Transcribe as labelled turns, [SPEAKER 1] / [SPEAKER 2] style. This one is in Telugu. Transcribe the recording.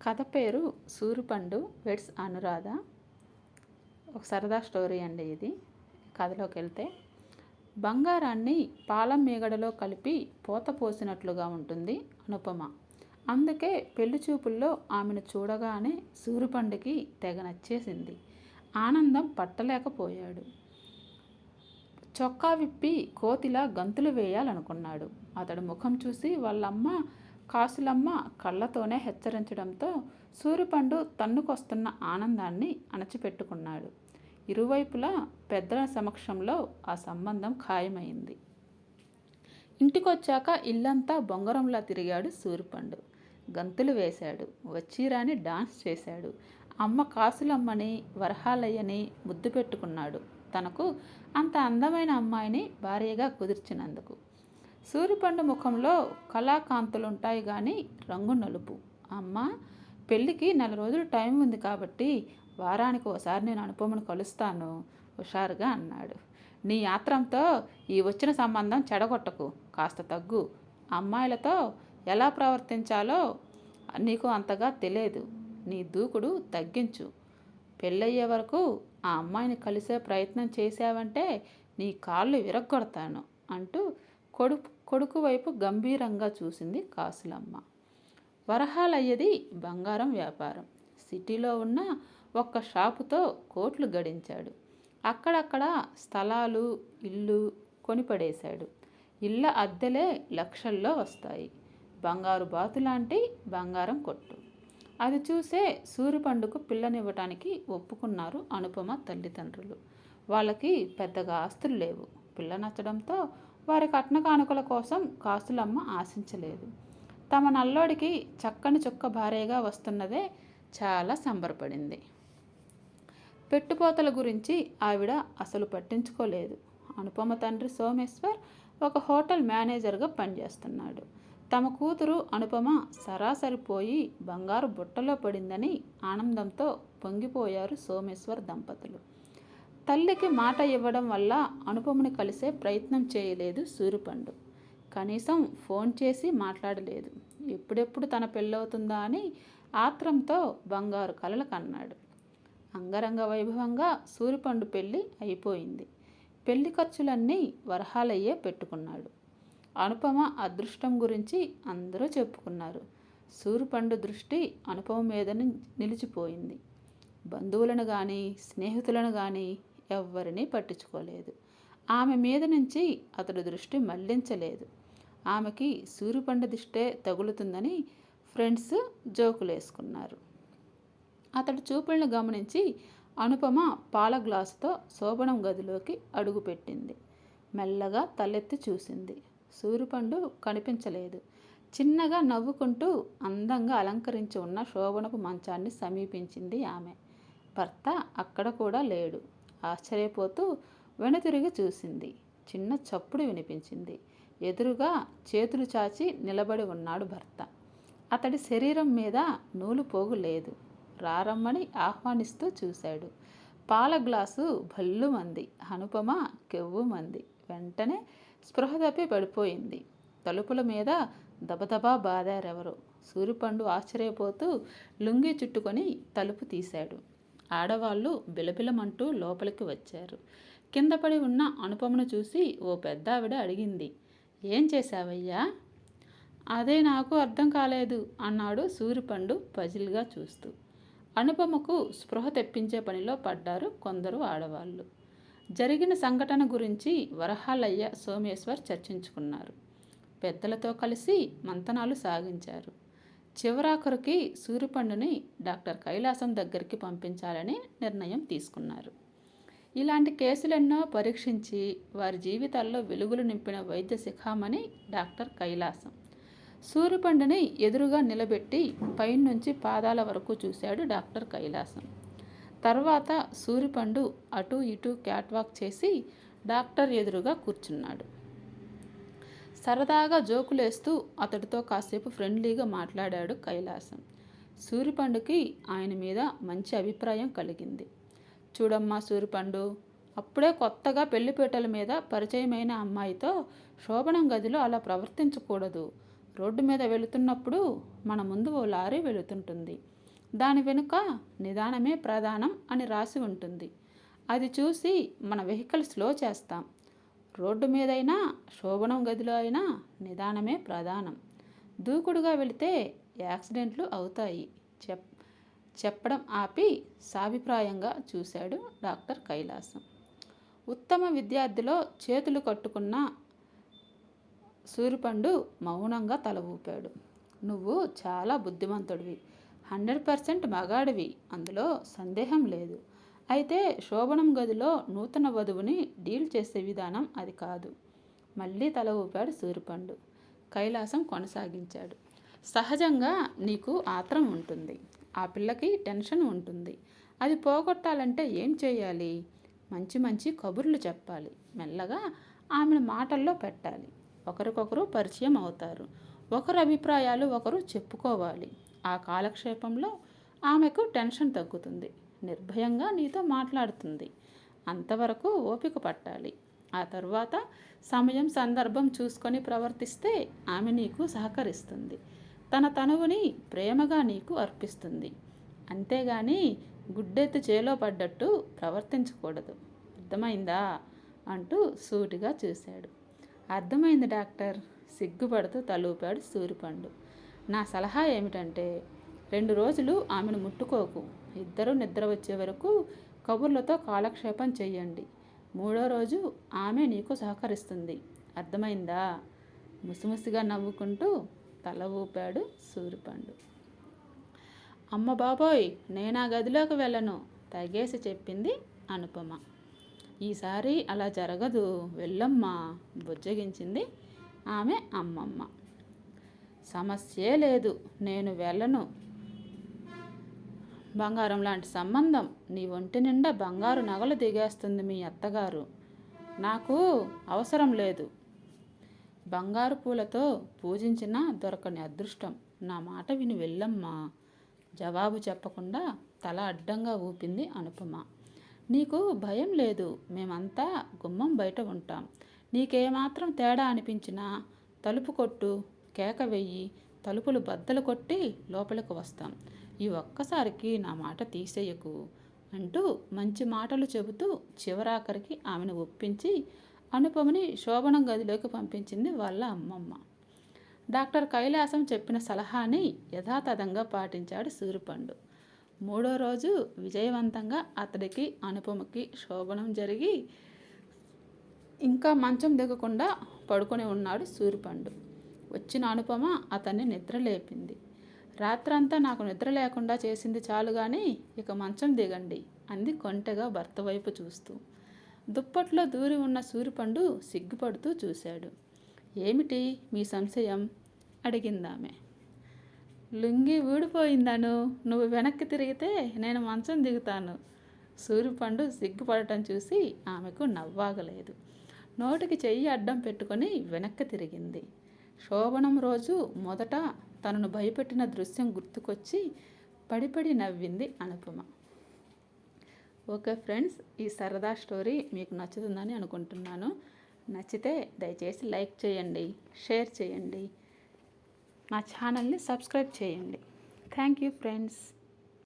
[SPEAKER 1] కథ పేరు సూరిపండు వెడ్స్ అనురాధ. ఒక సరదా స్టోరీ అండి ఇది. కథలోకి వెళ్తే, బంగారాన్ని పాలం మీగడలో కలిపి పోత పోసినట్లుగా ఉంటుంది అనుపమ. అందుకే పెళ్లి చూపుల్లో ఆమెను చూడగానే సూరిపండుకి తెగ నచ్చేసింది. ఆనందం పట్టలేకపోయాడు. చొక్కా విప్పి కోతిలా గంతులు వేయాలనుకున్నాడు. అతడు ముఖం చూసి వాళ్ళమ్మ కాసులమ్మ కళ్ళతోనే హెచ్చరించడంతో సూరిపండు తన్నుకొస్తున్న ఆనందాన్ని అణచిపెట్టుకున్నాడు. ఇరువైపులా పెద్దల సమక్షంలో ఆ సంబంధం ఖాయమైంది. ఇంటికొచ్చాక ఇల్లంతా బొంగరంలా తిరిగాడు సూరిపండు. గంతులు వేశాడు, వచ్చిరాని డాన్స్ చేశాడు. అమ్మ కాసులమ్మని వరహాలయ్యని ముద్దు పెట్టుకున్నాడు, తనకు అంత అందమైన అమ్మాయిని భార్యగా కుదిర్చినందుకు. సూరిపండు ముఖంలో కళాకాంతులుంటాయి కానీ రంగు నలుపు. అమ్మ, పెళ్ళికి 4 రోజులు టైం ఉంది కాబట్టి వారానికి ఓసారి నేను అనుపమను కలుస్తాను హుషారుగా అన్నాడు. నీ ఆత్రంతో ఈ వచ్చిన సంబంధం చెడగొట్టకు, కాస్త తగ్గు. అమ్మాయిలతో ఎలా ప్రవర్తించాలో నీకు అంతగా తెలియదు. నీ దూకుడు తగ్గించు. పెళ్ళయ్యే వరకు ఆ అమ్మాయిని కలిసే ప్రయత్నం చేశావంటే నీ కాళ్ళు విరగ్గొడతాను అంటూ కొడుకు వైపు గంభీరంగా చూసింది కాసులమ్మ. వరహాలయ్యది బంగారం వ్యాపారం. సిటీలో ఉన్న ఒక్క షాపుతో కోట్లు గడించాడు. అక్కడక్కడ స్థలాలు, ఇల్లు కొనిపడేశాడు. ఇళ్ళ అద్దెలే లక్షల్లో వస్తాయి. బంగారు బాతులాంటి బంగారం కొట్టు. అది చూసే సూరిపండుకు పిల్లనివ్వటానికి ఒప్పుకున్నారు అనుపమ తల్లిదండ్రులు. వాళ్ళకి పెద్దగా ఆస్తులు లేవు. పిల్ల నచ్చడంతో వారి కట్న కానుకల కోసం కాసులమ్మ ఆశించలేదు. తమ నల్లోడికి చక్కని చుక్క భార్యగా వస్తున్నదే చాలా సంబరపడింది. పెట్టుపోతల గురించి ఆవిడ అసలు పట్టించుకోలేదు. అనుపమ తండ్రి సోమేశ్వర్ ఒక హోటల్ మేనేజర్గా పనిచేస్తున్నాడు. తమ కూతురు అనుపమ సరాసరిపోయి బంగారు బుట్టలో పడిందని ఆనందంతో పొంగిపోయారు సోమేశ్వర్ దంపతులు. తల్లికి మాట ఇవ్వడం వల్ల అనుపమని కలిసే ప్రయత్నం చేయలేదు సూరిపండు. కనీసం ఫోన్ చేసి మాట్లాడలేదు. ఎప్పుడెప్పుడు తన పెళ్ళవుతుందా అని ఆత్రంతో బంగారు కలలు కన్నాడు. అంగరంగ వైభవంగా సూరిపండు పెళ్ళి అయిపోయింది. పెళ్లి ఖర్చులన్నీ వరహాలయ్యే పెట్టుకున్నాడు. అనుపమ అదృష్టం గురించి అందరూ చెప్పుకున్నారు. సూరిపండు దృష్టి అనుపమ మీద నిలిచిపోయింది. బంధువులను కానీ స్నేహితులను కానీ ఎవ్వరినీ పట్టించుకోలేదు. ఆమె మీద నుంచి అతడు దృష్టి మళ్లించలేదు. ఆమెకి సూరిపండు దిష్టే తగులుతుందని ఫ్రెండ్స్ జోకులేసుకున్నారు. అతడు చూపులను గమనించి అనుపమ పాల గ్లాసుతో శోభనం గదిలోకి అడుగుపెట్టింది. మెల్లగా తలెత్తి చూసింది. సూరిపండు కనిపించలేదు. చిన్నగా నవ్వుకుంటూ అందంగా అలంకరించి ఉన్న శోభనపు మంచాన్ని సమీపించింది ఆమె. భర్త అక్కడ కూడా లేడు. ఆశ్చర్యపోతూ వెనుతిరిగి చూసింది. చిన్న చప్పుడు వినిపించింది. ఎదురుగా చేతులు చాచి నిలబడి ఉన్నాడు భర్త. అతడి శరీరం మీద నూలు పోగు లేదు. రారమ్మని ఆహ్వానిస్తూ చూశాడు. పాల గ్లాసు భల్లుమంది. అనుపమ కెవ్వుమంది. వెంటనే స్పృహ తప్పి పడిపోయింది. తలుపుల మీద దబదబా బాదారెవరో. సూరిపండు ఆశ్చర్యపోతూ లుంగీ చుట్టుకొని తలుపు తీశాడు. ఆడవాళ్ళు బిలబిలమంటూ లోపలికి వచ్చారు. కింద పడి ఉన్న అనుపమను చూసి ఓ పెద్దావిడ అడిగింది, ఏం చేశావయ్యా? అదే నాకు అర్థం కాలేదు అన్నాడు సూరిపండు పజిల్గా చూస్తూ. అనుపమకు స్పృహ తెప్పించే పనిలో పడ్డారు కొందరు ఆడవాళ్ళు. జరిగిన సంఘటన గురించి వరహాలయ్య సోమేశ్వర్ చర్చించుకున్నారు. పెద్దలతో కలిసి మంతనాలు సాగించారు. చివరాఖరుకి సూరిపండుని డాక్టర్ కైలాసం దగ్గరికి పంపించాలని నిర్ణయం తీసుకున్నారు. ఇలాంటి కేసులెన్నో పరీక్షించి వారి జీవితాల్లో వెలుగులు నింపిన వైద్య శిఖామణి డాక్టర్ కైలాసం. సూరిపండుని ఎదురుగా నిలబెట్టి పైనుంచి పాదాల వరకు చూశాడు డాక్టర్ కైలాసం. తర్వాత సూరిపండు అటూ ఇటూ క్యాట్వాక్ చేసి డాక్టర్ ఎదురుగా కూర్చున్నాడు. సరదాగా జోకులేస్తూ అతడితో కాసేపు ఫ్రెండ్లీగా మాట్లాడాడు కైలాసం. సూరిపండుకి ఆయన మీద మంచి అభిప్రాయం కలిగింది. చూడమ్మా సూరిపండు, అప్పుడే కొత్తగా పెళ్లిపీటల మీద పరిచయమైన అమ్మాయితో శోభనం గదిలో అలా ప్రవర్తించకూడదు. రోడ్డు మీద వెళుతున్నప్పుడు మన ముందు ఓ లారీ వెళుతుంటుంది. దాని వెనుక నిదానమే ప్రధానం అని రాసి ఉంటుంది. అది చూసి మన వెహికల్ స్లో చేస్తాం. రోడ్డు మీదైనా శోభనం గదిలో అయినా నిదానమే ప్రధానం. దూకుడుగా వెళితే యాక్సిడెంట్లు అవుతాయి చెప్పడం ఆపి సాభిప్రాయంగా చూశాడు డాక్టర్ కైలాసం. ఉత్తమ విద్యార్థిలో చేతులు కట్టుకున్న సూరిపండు మౌనంగా తల ఊపాడు. నువ్వు చాలా బుద్ధిమంతుడివి, 100% మగాడివి, అందులో సందేహం లేదు. అయితే శోభనం గదిలో నూతన వధువుని డీల్ చేసే విధానం అది కాదు. మళ్ళీ తల ఊపాడు సూరిపండు. కైలాసం కొనసాగించాడు. సహజంగా నీకు ఆత్రం ఉంటుంది, ఆ పిల్లకి టెన్షన్ ఉంటుంది. అది పోగొట్టాలంటే ఏం చేయాలి? మంచి మంచి కబుర్లు చెప్పాలి, మెల్లగా ఆమెను మాటల్లో పెట్టాలి. ఒకరికొకరు పరిచయం అవుతారు, ఒకరి అభిప్రాయాలు ఒకరు చెప్పుకోవాలి. ఆ కాలక్షేపంలో ఆమెకు టెన్షన్ తగ్గుతుంది, నిర్భయంగా నీతో మాట్లాడుతుంది. అంతవరకు ఓపిక పట్టాలి. ఆ తర్వాత సమయం సందర్భం చూసుకొని ప్రవర్తిస్తే ఆమె నీకు సహకరిస్తుంది, తన తనువుని ప్రేమగా నీకు అర్పిస్తుంది. అంతేగాని గుడ్డెత్తి చేలో పడ్డట్టు ప్రవర్తించకూడదు. అర్థమైందా అంటూ సూటిగా చూశాడు. అర్థమైంది డాక్టర్, సిగ్గుపడుతూ తలూపాడు సూరిపండు. నా సలహా ఏమిటంటే 2 రోజులు ఆమెను ముట్టుకోకు. ఇద్దరూ నిద్ర వచ్చే వరకు కబుర్లతో కాలక్షేపం చెయ్యండి. 3వ రోజు ఆమె నీకు సహకరిస్తుంది. అర్థమైందా? ముసిముసిగా నవ్వుకుంటూ తల ఊపాడు సూరిపండు. అమ్మ బాబోయ్, నేనా గదిలోకి వెళ్ళను, తగేసి చెప్పింది అనుపమ. ఈసారి అలా జరగదు, వెళ్ళమ్మా, బుజ్జగించింది ఆమె అమ్మమ్మ. సమస్యే లేదు, నేను వెళ్ళను. బంగారం లాంటి సంబంధం, నీ ఒంటి నిండా బంగారు నగలు దిగేస్తుంది మీ అత్తగారు. నాకు అవసరం లేదు. బంగారు పూలతో పూజించినా దొరకని అదృష్టం. నా మాట విని వెళ్ళమ్మా. జవాబు చెప్పకుండా తల అడ్డంగా ఊపింది అనుపమ. నీకు భయం లేదు, మేమంతా గుమ్మం బయట ఉంటాం. నీకేమాత్రం తేడా అనిపించినా తలుపు కొట్టు, కేక వెయ్యి, తలుపులు బద్దలు కొట్టి లోపలికి వస్తాం. ఈ ఒక్కసారికి నా మాట తీసేయకు అంటూ మంచి మాటలు చెబుతూ చివరాఖరికి ఆమెను ఒప్పించి అనుపమని శోభనం గదిలోకి పంపించింది వాళ్ళ అమ్మమ్మ. డాక్టర్ కైలాసం చెప్పిన సలహాని యథాతథంగా పాటించాడు సూరిపండు. 3వ రోజు విజయవంతంగా అతడికి అనుపమకి శోభనం జరిగి ఇంకా మంచం దిగకుండా పడుకొని ఉన్నాడు సూరిపండు. వచ్చిన అనుపమ అతన్ని నిద్రలేపింది. రాత్రంతా నాకు నిద్ర లేకుండా చేసింది చాలు కానీ ఇక మంచం దిగండి అంది కొంటెగా భర్త వైపు చూస్తూ. దుప్పట్లో దూరి ఉన్న సూరిపండు సిగ్గుపడుతూ చూశాడు. ఏమిటి మీ సంశయం అడిగిందామె. లుంగి ఊడిపోయిందను, నువ్వు వెనక్కి తిరిగితే నేను మంచం దిగుతాను. సూరిపండు సిగ్గుపడటం చూసి ఆమెకు నవ్వాగలేదు. నోటికి చెయ్యి అడ్డం పెట్టుకొని వెనక్కి తిరిగింది. శోభనం రోజు మొదట తనను భయపెట్టిన దృశ్యం గుర్తుకొచ్చి పడిపడి నవ్వింది అనుపమ. ఓకే ఫ్రెండ్స్, ఈ సరదా స్టోరీ మీకు నచ్చుతుందని అనుకుంటున్నాను. నచ్చితే దయచేసి లైక్ చేయండి, షేర్ చేయండి, మా ఛానల్ని సబ్స్క్రైబ్ చేయండి. Thank you friends.